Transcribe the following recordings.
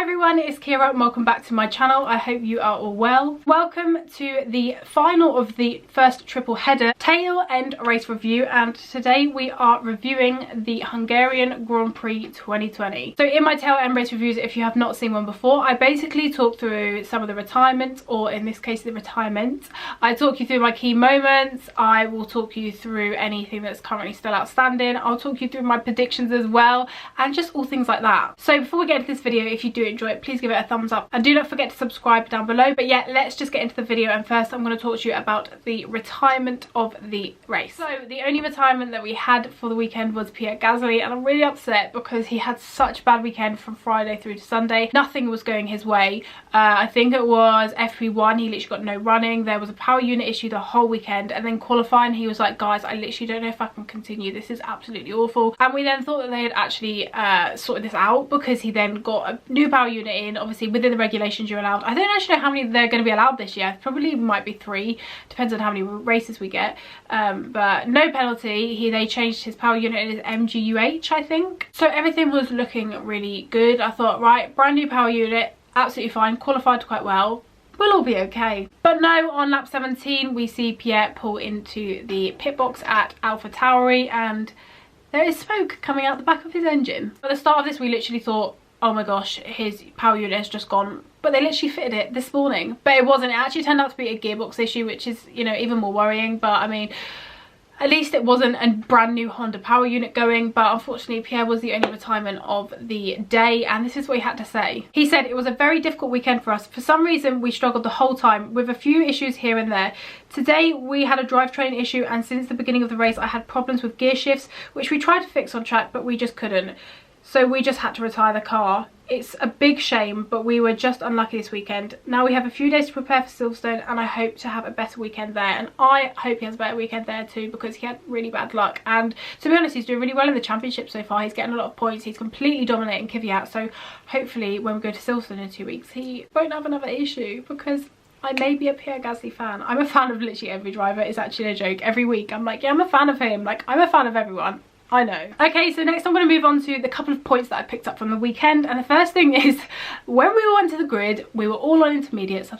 everyone, it's Keira and welcome back to my channel. I hope you are all well. Welcome to the final of the first triple header tail end race review, and today we are reviewing the Hungarian Grand Prix 2020. So in my tail end race reviews, if you have not seen one before, I basically talk through some of the retirements, or in this case the retirement. I talk you through my key moments, I will talk you through anything that's currently still outstanding, I'll talk you through my predictions as well, and just all things like that. So before we get into this video, if you do enjoy it, please give it a thumbs up and do not forget to subscribe down below. But yeah, let's just get into the video, and first I'm going to talk to you about the retirement of the race. So the only retirement that we had for the weekend was Pierre Gasly, and I'm really upset because he had such a bad weekend from Friday through to Sunday. Nothing was going his way. I think it was FP1, he literally got no running. There was a power unit issue the whole weekend, and then qualifying he was like, guys, I literally don't know if I can continue, this is absolutely awful. And we then thought that they had actually sorted this out, because he then got a new power unit in. Obviously within the regulations you're allowed, I don't actually know how many they're going to be allowed this year, probably might be 3, depends on how many races we get, but no penalty. They changed his power unit in his MGUH, I think, so everything was looking really good. I thought, right, brand new power unit, absolutely fine, qualified quite well, we'll all be okay. But no, on lap 17 we see Pierre pull into the pit box at AlphaTauri, and there is smoke coming out the back of his engine. At the start of this we literally thought, oh my gosh, his power unit has just gone, but they literally fitted it this morning. But it wasn't, it actually turned out to be a gearbox issue, which is, you know, even more worrying. But I mean, at least it wasn't a brand new Honda power unit going. But unfortunately Pierre was the only retirement of the day, and this is what he had to say. He said, it was a very difficult weekend for us. For some reason we struggled the whole time with a few issues here and there. Today we had a drivetrain issue, and since the beginning of the race I had problems with gear shifts, which we tried to fix on track, but we just couldn't. So we just had to retire the car. It's a big shame, but we were just unlucky this weekend. Now we have a few days to prepare for Silverstone, and I hope to have a better weekend there. And I hope he has a better weekend there too, because he had really bad luck. And to be honest, he's doing really well in the championship so far. He's getting a lot of points. He's completely dominating Kvyat. So hopefully when we go to Silverstone in 2 weeks, he won't have another issue, because I may be a Pierre Gasly fan. I'm a fan of literally every driver. It's actually a joke. Every week I'm like, yeah, I'm a fan of him. Like, I'm a fan of everyone. I know. Okay, so next I'm going to move on to the couple of points that I picked up from the weekend. And the first thing is, when we went to the grid, we were all on intermediates.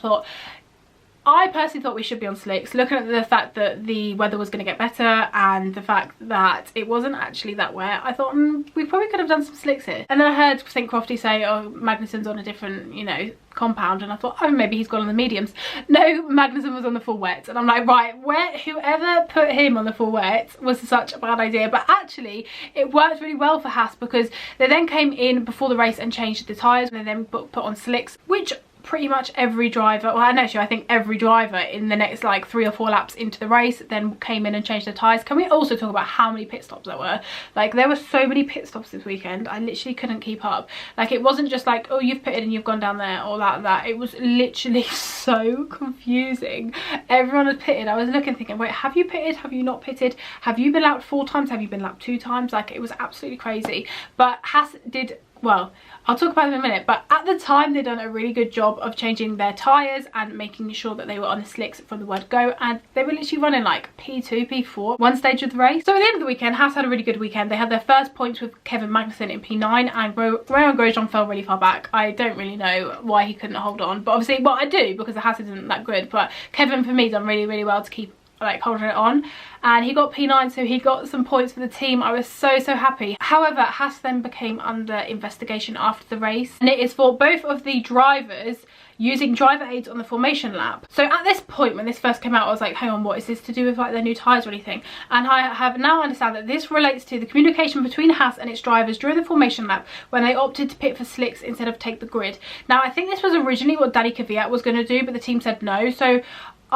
I personally thought we should be on slicks, looking at the fact that the weather was going to get better and the fact that it wasn't actually that wet. I thought, we probably could have done some slicks here. And then I heard St. Crofty say, oh, Magnussen's on a different, you know, compound, and I thought, oh, maybe he's gone on the mediums. No, Magnussen was on the full wet, and I'm like, right, whoever put him on the full wet was such a bad idea. But actually it worked really well for Haas, because they then came in before the race and changed the tyres, and then put on slicks, which pretty much every driver, well, actually I think every driver in the next like 3 or 4 laps into the race then came in and changed their tyres. Can we also talk about how many pit stops there were? Like, there were so many pit stops this weekend, I literally couldn't keep up. Like, it wasn't just like, oh, you've pitted and you've gone down there, or that. It was literally so confusing. Everyone had pitted. I was looking thinking, wait, have you pitted? Have you not pitted? Have you been lapped 4 times? Have you been lapped 2 times? Like, it was absolutely crazy. But Haas did, well, I'll talk about them in a minute, but at the time they'd done a really good job of changing their tyres and making sure that they were on the slicks from the word go, and they were literally running like P2, P4 one stage of the race. So at the end of the weekend, Haas had a really good weekend. They had their first points with Kevin Magnussen in P9, and Romain Grosjean fell really far back. I don't really know why he couldn't hold on, but obviously, well, I do, because the Haas isn't that good, but Kevin for me done really, really well to keep like holding it on, and he got P9, so he got some points for the team. I was so happy. However, Haas then became under investigation after the race, and it is for both of the drivers using driver aids on the formation lap. So at this point, when this first came out, I was like, hang on, what is this to do with like their new tyres or anything? And I have now understand that this relates to the communication between Haas and its drivers during the formation lap, when they opted to pit for slicks instead of take the grid. Now, I think this was originally what Danny Kvyat was going to do, but the team said no. So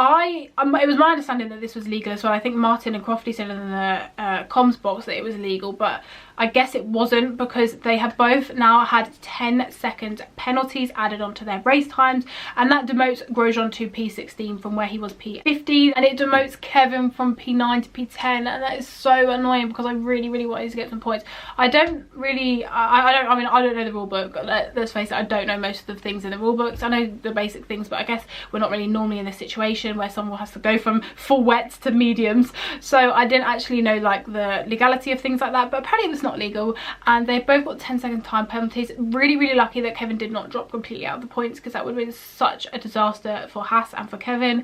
it was my understanding that this was legal as well. I think Martin and Crofty said in the comms box that it was legal, but I guess it wasn't, because they have both now had 10-second penalties added onto their race times, and that demotes Grosjean to P16 from where he was P15, and it demotes Kevin from P9 to P10, and that is so annoying, because I really wanted to get some points. I don't know the rule book. Let's face it, I don't know most of the things in the rule books. I know the basic things, but I guess we're not really normally in this situation where someone has to go from full wets to mediums, so I didn't actually know like the legality of things like that. But apparently it was not not legal, and they've both got 10-second time penalties. Really lucky that Kevin did not drop completely out of the points, because that would have been such a disaster for Haas and for Kevin.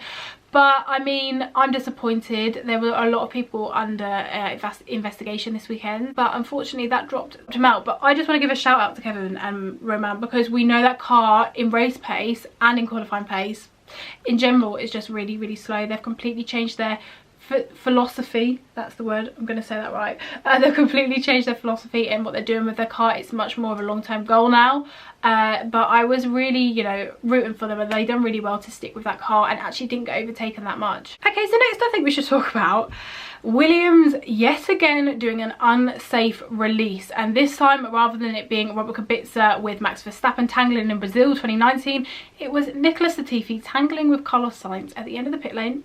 But I mean, I'm disappointed. There were a lot of people under investigation this weekend, but unfortunately that dropped him out. But I just want to give a shout out to Kevin and Roman, because we know that car in race pace and in qualifying pace in general is just really slow. They've completely changed their philosophy, that's the word, I'm going to say that right. They've completely changed their philosophy and what they're doing with their car. It's much more of a long-term goal now, but I was really, you know, rooting for them, and they done really well to stick with that car and actually didn't get overtaken that much. Okay, so next I think we should talk about Williams yet again doing an unsafe release, and this time, rather than it being Robert Kubica with Max Verstappen tangling in Brazil 2019, it was Nicholas Latifi tangling with Carlos Sainz at the end of the pit lane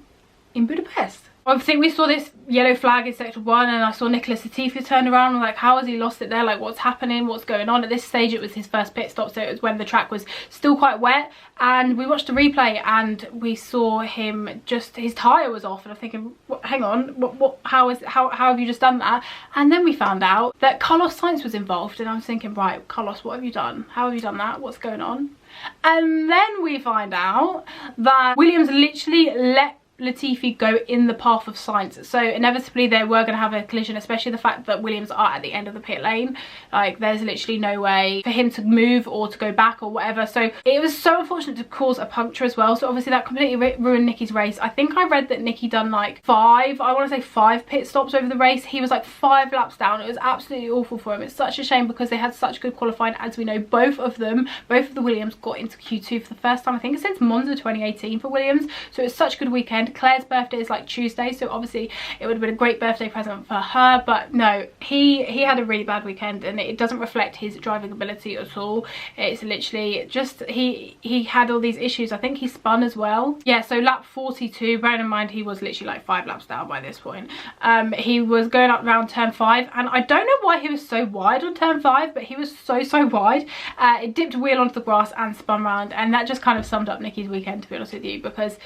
in Budapest. Obviously we saw this yellow flag in sector 1, and I saw Nicholas Latifi turn around and like, how has he lost it there? Like, what's happening? What's going on? At this stage it was his first pit stop, so it was when the track was still quite wet, and we watched the replay and we saw him just, his tyre was off, and I'm thinking, hang on, how have you just done that? And then we found out that Carlos Sainz was involved, and I was thinking, right, Carlos, what have you done? How have you done that? What's going on? And then we find out that Williams literally let Latifi go in the path of Sainz, so inevitably they were going to have a collision, especially the fact that Williams are at the end of the pit lane. Like, there's literally no way for him to move or to go back or whatever, so it was so unfortunate to cause a puncture as well. So obviously that completely ruined Nicky's race. I think I read that Nicky done like five pit stops over the race. He was like 5 laps down. It was absolutely awful for him. It's such a shame, because they had such good qualifying. As we know, both of the Williams got into Q2 for the first time, I think, since Monza 2018 for Williams, so it's such a good weekend. Claire's birthday is like Tuesday, so obviously it would have been a great birthday present for her, but no, he had a really bad weekend, and it doesn't reflect his driving ability at all. It's literally just he had all these issues. I think he spun as well. Yeah, so lap 42, bearing in mind he was literally like 5 laps down by this point. He was going up around turn 5, and I don't know why he was so wide on turn 5, but he was so wide. It dipped a wheel onto the grass and spun round, and that just kind of summed up Nicky's weekend, to be honest with you, because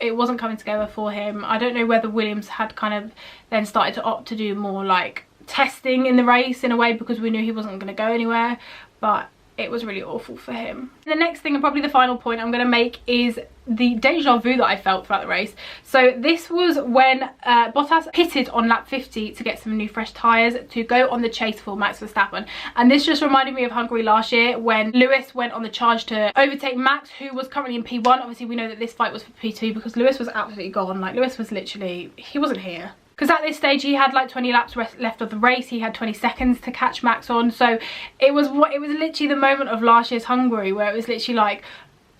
it wasn't coming together for him. I don't know whether Williams had kind of then started to opt to do more like testing in the race in a way, because we knew he wasn't going to go anywhere, but it was really awful for him. The next thing, and probably the final point I'm going to make, is the deja vu that I felt throughout the race. So this was when Bottas pitted on lap 50 to get some new fresh tyres to go on the chase for Max Verstappen, and this just reminded me of Hungary last year when Lewis went on the charge to overtake Max, who was currently in P1. Obviously we know that this fight was for P2, because Lewis was absolutely gone. Like, Lewis was literally, he wasn't here. Because at this stage he had like 20 laps left of the race. He had 20 seconds to catch Max on. So it was literally the moment of last year's Hungary, where it was literally like,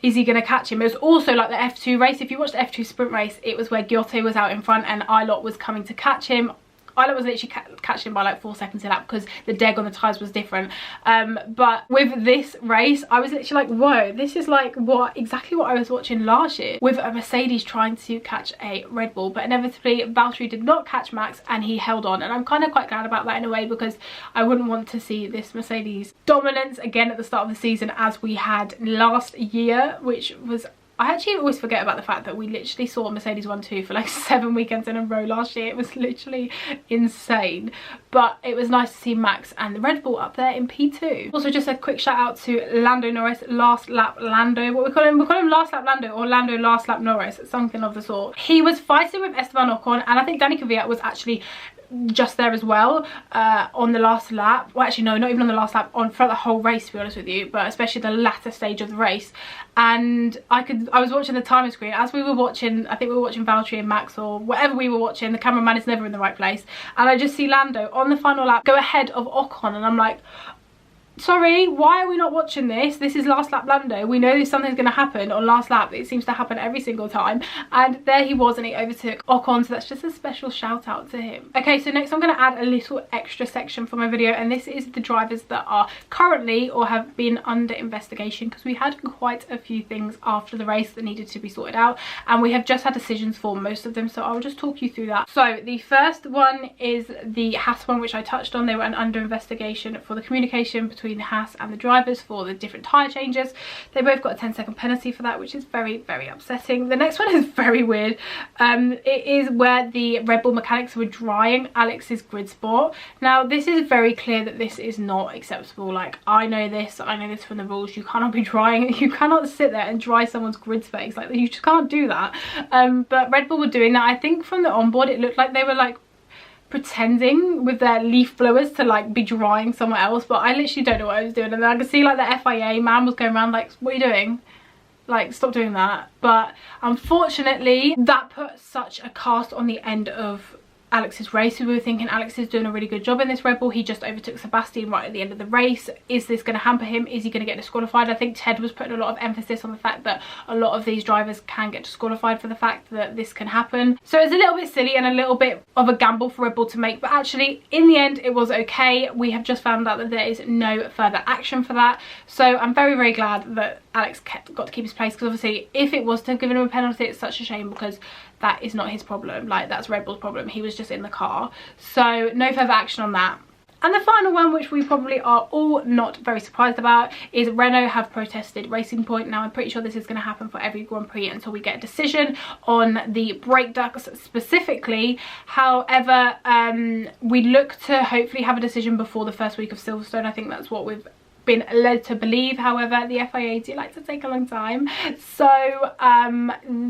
is he going to catch him? It was also like the F2 race. If you watched the F2 sprint race, it was where Giote was out in front and Ilott was coming to catch him. Ilott was literally catching him by like 4 seconds a lap, because the deg on the tyres was different. But with this race, I was literally like, whoa, this is like exactly what I was watching last year with a Mercedes trying to catch a Red Bull. But inevitably Valtteri did not catch Max, and he held on, and I'm kind of quite glad about that in a way, because I wouldn't want to see this Mercedes dominance again at the start of the season as we had last year, which was, I actually always forget about the fact that we literally saw Mercedes 1-2 for like 7 weekends in a row last year. It was literally insane. But it was nice to see Max and the Red Bull up there in P2. Also, just a quick shout out to Lando Norris, last lap Lando. What we call him last lap Lando, or Lando last lap Norris, something of the sort. He was fighting with Esteban Ocon, and I think Danny Kvyat was actually just there as well on the last lap. Well, actually no, not even on the last lap, on throughout the whole race, to be honest with you, but especially the latter stage of the race. And I was watching the timing screen as we were watching, I think we were watching Valtteri and Max or whatever we were watching. The cameraman is never in the right place, and I just see Lando on the final lap go ahead of Ocon, and I'm like, sorry, why are we not watching this? This is last lap Lando. We know something's going to happen on last lap. It seems to happen every single time. And there he was, and he overtook Ocon. So that's just a special shout out to him. Okay, so next I'm going to add a little extra section for my video. And this is the drivers that are currently or have been under investigation. Because we had quite a few things after the race that needed to be sorted out. And we have just had decisions for most of them. So I'll just talk you through that. So the first one is the Haas one, which I touched on. They were under investigation for the communication between between Haas and the drivers for the different tyre changes. They both got a 10-second penalty for that, which is very, very upsetting. The next one is very weird. It is where the Red Bull mechanics were drying Alex's grid spot. Now, this is very clear that this is not acceptable. Like, I know this from the rules. You cannot be drying, you cannot sit there and dry someone's grid space. Like, you just can't do that. But Red Bull were doing that. I think from the onboard it looked like they were like pretending with their leaf blowers to like be drying somewhere else, but I literally don't know what I was doing. And then I could see like the FIA man was going around like, what are you doing? Like, stop doing that. But unfortunately that put such a cast on the end of Alex's race. We were thinking Alex is doing a really good job in this Red Bull. He just overtook Sebastian right at the end of the race. Is this going to hamper him? Is he going to get disqualified? I think Ted was putting a lot of emphasis on the fact that a lot of these drivers can get disqualified for the fact that this can happen. So it's a little bit silly and a little bit of a gamble for Red Bull to make, but actually in the end it was okay. We have just found out that there is no further action for that, so I'm very, very glad that Alex got to keep his place, because obviously if it was to have given him a penalty, it's such a shame because that is not his problem. Like, that's Red Bull's problem. He was just in the car. So no further action on that. And the final one, which we probably are all not very surprised about, is Renault have protested Racing Point. Now, I'm pretty sure this is going to happen for every Grand Prix until we get a decision on the brake ducts specifically. However, we look to hopefully have a decision before the first week of Silverstone. I think that's what we've been led to believe. However, the FIA do like to take a long time, so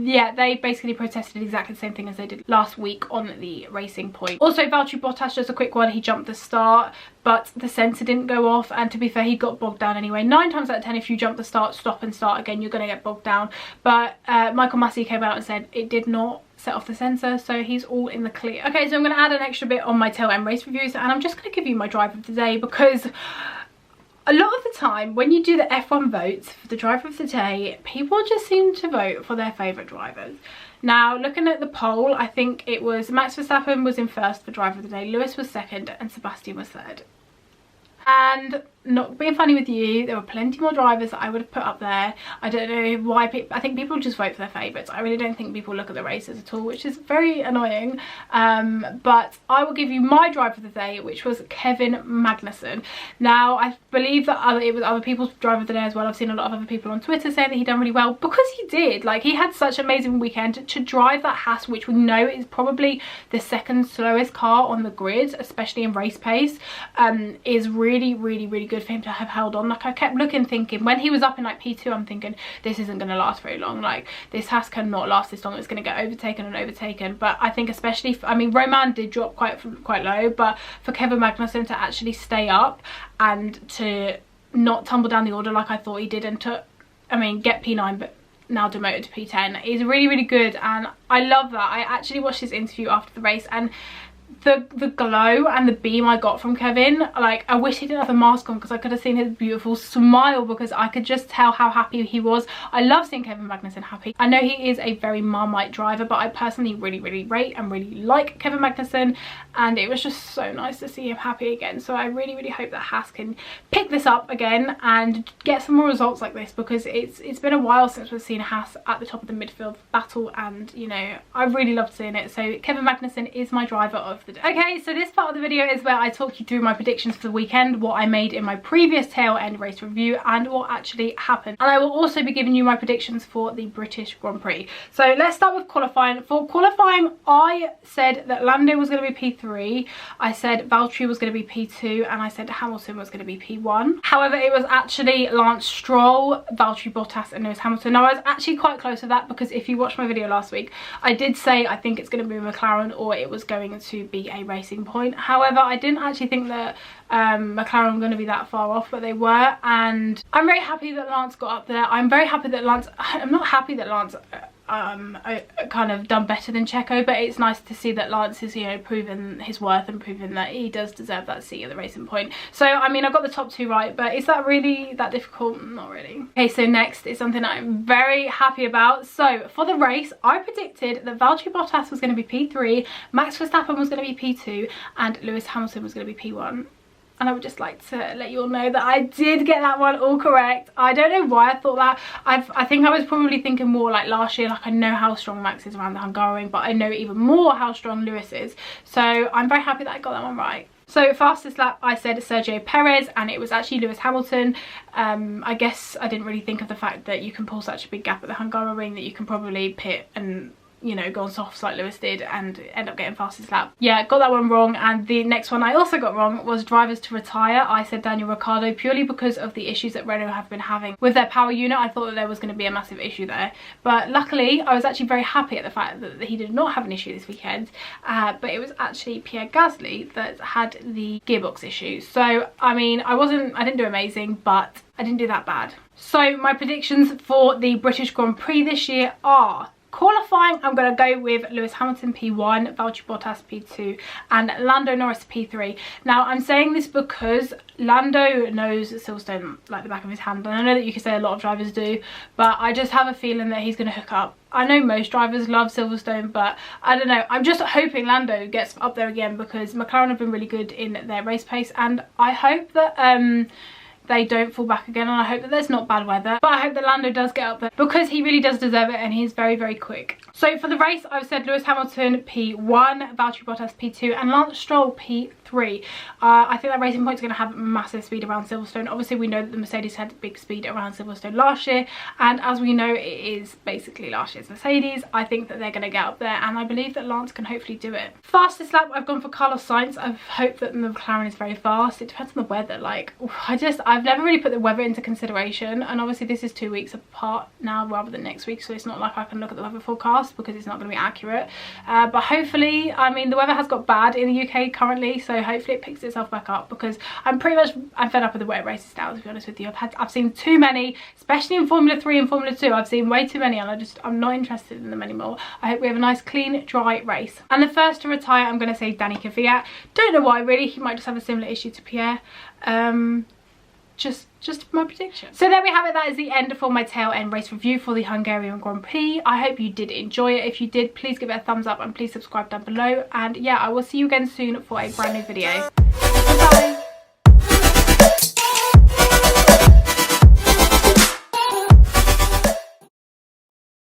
yeah, they basically protested exactly the same thing as they did last week on the Racing Point. Also, Valtteri Bottas, just a quick one, he jumped the start but the sensor didn't go off, and to be fair, he got bogged down anyway. 9 times out of 10, if you jump the start, stop and start again, you're going to get bogged down. But Michael Massey came out and said it did not set off the sensor, so he's all in the clear. Okay, so I'm going to add an extra bit on my tail end race reviews, and I'm just going to give you my driver of the day, because a lot of the time when you do the F1 votes for the driver of the day, people just seem to vote for their favourite drivers. Now, looking at the poll, I think it was Max Verstappen was in first for driver of the day, Lewis was second, and Sebastian was third. And not being funny with you, there were plenty more drivers that I would have put up there. I don't know why I think people just vote for their favourites. I really don't think people look at the races at all, which is very annoying. But I will give you my driver of the day, which was Kevin Magnussen. Now, I believe that it was other people's driver of the day as well. I've seen a lot of other people on Twitter saying that he done really well, because he did. Like, he had such an amazing weekend. To drive that Haas, which we know is probably the second slowest car on the grid, especially in race pace, is really, really, really good for him to have held on. Like, I kept looking, thinking when he was up in like P2, I'm thinking this isn't going to last very long. Like, this Haas cannot last this long. It's going to get overtaken and overtaken. But I think especially I mean, Roman did drop quite low, but for Kevin Magnussen to actually stay up and to not tumble down the order like I thought he did, and to, I mean, get P9 but now demoted to P10 is really, really good. And I love that. I actually watched his interview after the race, and the glow and the beam I got from Kevin, like, I wish he didn't have the mask on, because I could have seen his beautiful smile, because I could just tell how happy he was. I love seeing Kevin Magnussen happy. I know he is a very Marmite driver, but I personally really, really rate and really like Kevin Magnussen, and it was just so nice to see him happy again. So I really, really hope that Haas can pick this up again and get some more results like this, because it's been a while since we've seen Haas at the top of the midfield battle, and you know, I really loved seeing it. So Kevin Magnussen is my driver of the day. Okay, so this part of the video is where I talk you through my predictions for the weekend, what I made in my previous tail end race review, and what actually happened. And I will also be giving you my predictions for the British Grand Prix. So let's start with qualifying. For qualifying, I said that Lando was going to be P3, I said Valtteri was going to be P2, and I said Hamilton was going to be P1. However, it was actually Lance Stroll, Valtteri Bottas and Lewis Hamilton. Now, I was actually quite close to that, because if you watched my video last week, I did say I think it's going to be McLaren or it was going to be a Racing Point. However, I didn't actually think that McLaren were going to be that far off, but they were, and I'm very happy that Lance got up there. I'm very happy that Lance, I'm not happy that Lance kind of done better than Checo, but it's nice to see that Lance is, you know, proven his worth and proven that he does deserve that seat at the Racing Point. So I mean, I got the top 2 right, but is that really that difficult? Not really. Okay, so next is something I'm very happy about. So for the race, I predicted that Valtteri Bottas was going to be P3, Max Verstappen was going to be P2, and Lewis Hamilton was going to be P1. And I would just like to let you all know that I did get that one all correct. I don't know why I thought that. I think I was probably thinking more like last year. Like, I know how strong Max is around the Hungarian, but I know even more how strong Lewis is. So I'm very happy that I got that one right. So fastest lap, I said Sergio Perez, and it was actually Lewis Hamilton. I guess I didn't really think of the fact that you can pull such a big gap at the Hungaroring that you can probably pit and, you know, go on softs like Lewis did and end up getting fastest lap. Yeah, got that one wrong. And the next one I also got wrong was drivers to retire. I said Daniel Ricciardo, purely because of the issues that Renault have been having with their power unit. I thought that there was going to be a massive issue there, but luckily I was actually very happy at the fact that he did not have an issue this weekend. But it was actually Pierre Gasly that had the gearbox issue. So I mean, I didn't do amazing, but I didn't do that bad. So my predictions for the British Grand Prix this year are: qualifying, I'm going to go with Lewis Hamilton P1, Valtteri Bottas P2 and Lando Norris P3. Now I'm saying this because Lando knows Silverstone like the back of his hand, and I know that you can say a lot of drivers do, but I just have a feeling that he's going to hook up. I know most drivers love Silverstone, but I don't know, I'm just hoping Lando gets up there again, because McLaren have been really good in their race pace, and I hope that they don't fall back again, and I hope that there's not bad weather, but I hope that Lando does get up there, because he really does deserve it and he's very, very quick. So for the race, I've said Lewis Hamilton P1, Valtteri Bottas P2 and Lance Stroll P3. I think that Racing Point's going to have massive speed around Silverstone. Obviously we know that the Mercedes had big speed around Silverstone last year, and as we know, it is basically last year's Mercedes. I think that they're going to get up there, and I believe that Lance can hopefully do it. Fastest lap, I've gone for Carlos Sainz. I hope that the McLaren is very fast. It depends on the weather. Like, I've never really put the weather into consideration, and obviously this is 2 weeks apart now rather than next week, so it's not like I can look at the weather forecast because it's not going to be accurate. But hopefully, I mean, the weather has got bad in the UK currently, so hopefully it picks itself back up, because I'm fed up with the wet races now, to be honest with you. I've seen too many, especially in Formula 3 and Formula 2. I've seen way too many, and I'm not interested in them anymore. I hope we have a nice clean dry race. And the first to retire, I'm going to say Danny Kvyat. Don't know why really, he might just have a similar issue to Pierre. Just my prediction. So there we have it. That is the end for my tail end race review for the Hungarian Grand Prix. I hope you did enjoy it. If you did, please give it a thumbs up and please subscribe down below, and yeah, I will see you again soon for a brand new video.